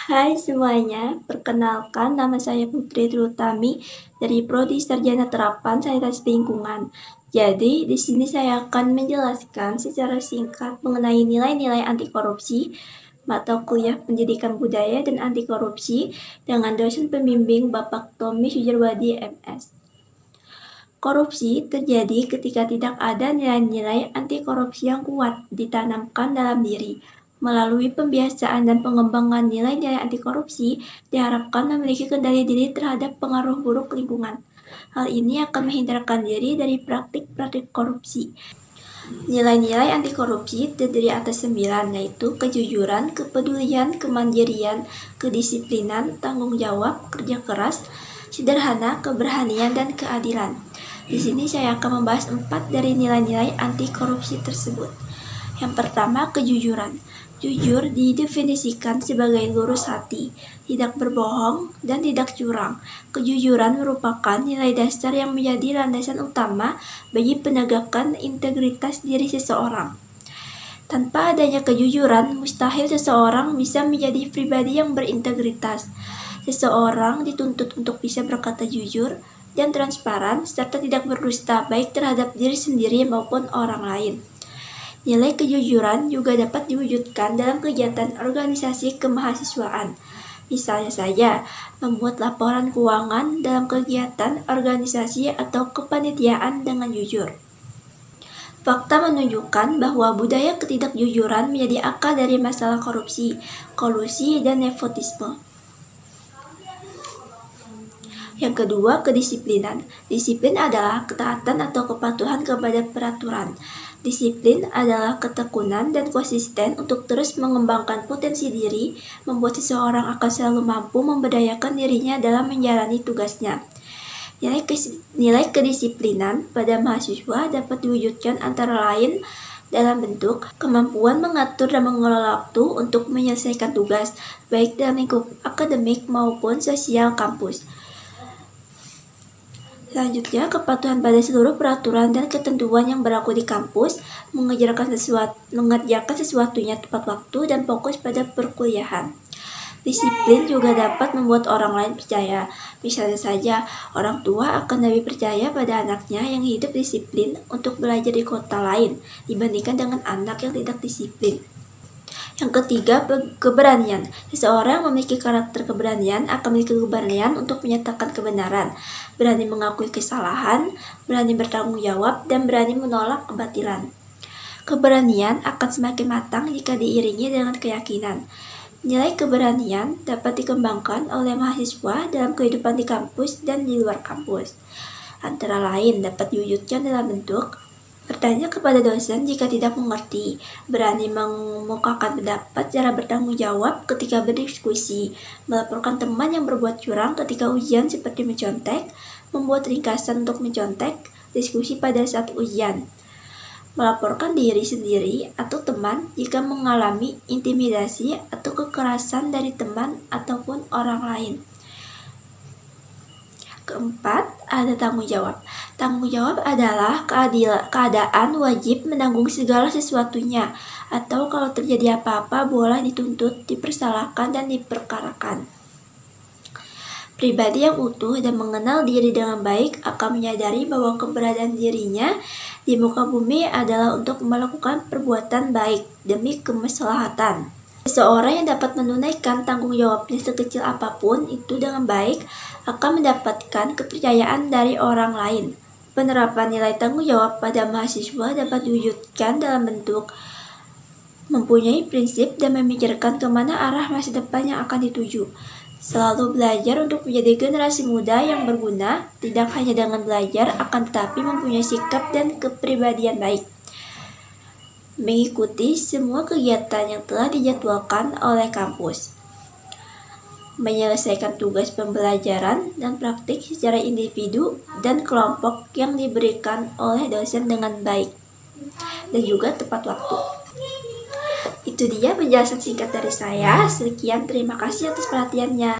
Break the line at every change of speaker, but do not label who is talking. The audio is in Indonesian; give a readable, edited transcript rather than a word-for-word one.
Hai semuanya, perkenalkan nama saya Putri Trutami dari Prodi Sarjana Terapan Sains Lingkungan. Jadi, di sini saya akan menjelaskan secara singkat mengenai nilai-nilai anti korupsi, mata kuliah Pendidikan Budaya dan Anti Korupsi dengan dosen pembimbing Bapak Tommy Sujarwadi MS. Korupsi terjadi ketika tidak ada nilai-nilai anti korupsi yang kuat ditanamkan dalam diri. Melalui pembiasaan dan pengembangan nilai-nilai anti korupsi, diharapkan memiliki kendali diri terhadap pengaruh buruk lingkungan. Hal ini akan menghindarkan diri dari praktik-praktik korupsi. Nilai-nilai anti korupsi terdiri atas 9, yaitu kejujuran, kepedulian, kemandirian, kedisiplinan, tanggung jawab, kerja keras, sederhana, keberanian, dan keadilan. Di sini saya akan membahas 4 dari nilai-nilai anti korupsi tersebut. Yang pertama, kejujuran. Jujur didefinisikan sebagai lurus hati, tidak berbohong, dan tidak curang. Kejujuran merupakan nilai dasar yang menjadi landasan utama bagi penegakan integritas diri seseorang. Tanpa adanya kejujuran, mustahil seseorang bisa menjadi pribadi yang berintegritas. Seseorang dituntut untuk bisa berkata jujur dan transparan serta tidak berdusta baik terhadap diri sendiri maupun orang lain. Nilai kejujuran juga dapat diwujudkan dalam kegiatan organisasi kemahasiswaan. Misalnya saja, membuat laporan keuangan dalam kegiatan organisasi atau kepanitiaan dengan jujur. Fakta menunjukkan bahwa budaya ketidakjujuran menjadi akar dari masalah korupsi, kolusi, dan nepotisme. Yang kedua, kedisiplinan. Disiplin adalah ketaatan atau kepatuhan kepada peraturan. Disiplin adalah ketekunan dan konsisten untuk terus mengembangkan potensi diri, membuat seseorang akan selalu mampu memberdayakan dirinya dalam menjalani tugasnya. Nilai kedisiplinan pada mahasiswa dapat diwujudkan antara lain dalam bentuk kemampuan mengatur dan mengelola waktu untuk menyelesaikan tugas, baik dalam lingkup akademik maupun sosial kampus. Selanjutnya, kepatuhan pada seluruh peraturan dan ketentuan yang berlaku di kampus, mengerjakan sesuatunya tepat waktu dan fokus pada perkuliahan. Disiplin juga dapat membuat orang lain percaya. Misalnya saja, orang tua akan lebih percaya pada anaknya yang hidup disiplin untuk belajar di kota lain dibandingkan dengan anak yang tidak disiplin. Yang ketiga, keberanian. Seseorang memiliki karakter keberanian akan memiliki keberanian untuk menyatakan kebenaran, berani mengakui kesalahan, berani bertanggung jawab, dan berani menolak kebatilan. Keberanian akan semakin matang jika diiringi dengan keyakinan. Nilai keberanian dapat dikembangkan oleh mahasiswa dalam kehidupan di kampus dan di luar kampus. Antara lain dapat diwujudkan dalam bentuk bertanya kepada dosen jika tidak mengerti, berani mengemukakan pendapat secara bertanggung jawab ketika berdiskusi, melaporkan teman yang berbuat curang ketika ujian seperti mencontek, membuat ringkasan untuk mencontek, diskusi pada saat ujian, melaporkan diri sendiri atau teman jika mengalami intimidasi atau kekerasan dari teman ataupun orang lain. Keempat, ada tanggung jawab. Tanggung jawab adalah keadaan wajib menanggung segala sesuatunya, atau kalau terjadi apa-apa boleh dituntut, dipersalahkan, dan diperkarakan. Pribadi yang utuh dan mengenal diri dengan baik akan menyadari bahwa keberadaan dirinya di muka bumi adalah untuk melakukan perbuatan baik demi kemaslahatan. Seseorang yang dapat menunaikan tanggung jawabnya sekecil apapun itu dengan baik akan mendapatkan kepercayaan dari orang lain. Penerapan nilai tanggung jawab pada mahasiswa dapat diwujudkan dalam bentuk mempunyai prinsip dan memikirkan kemana arah masa depan yang akan dituju. Selalu belajar untuk menjadi generasi muda yang berguna, tidak hanya dengan belajar, akan tetapi mempunyai sikap dan kepribadian baik. Mengikuti semua kegiatan yang telah dijadwalkan oleh kampus. Menyelesaikan tugas pembelajaran dan praktik secara individu dan kelompok yang diberikan oleh dosen dengan baik dan juga tepat waktu. Itu dia penjelasan singkat dari saya. Sekian, terima kasih atas perhatiannya.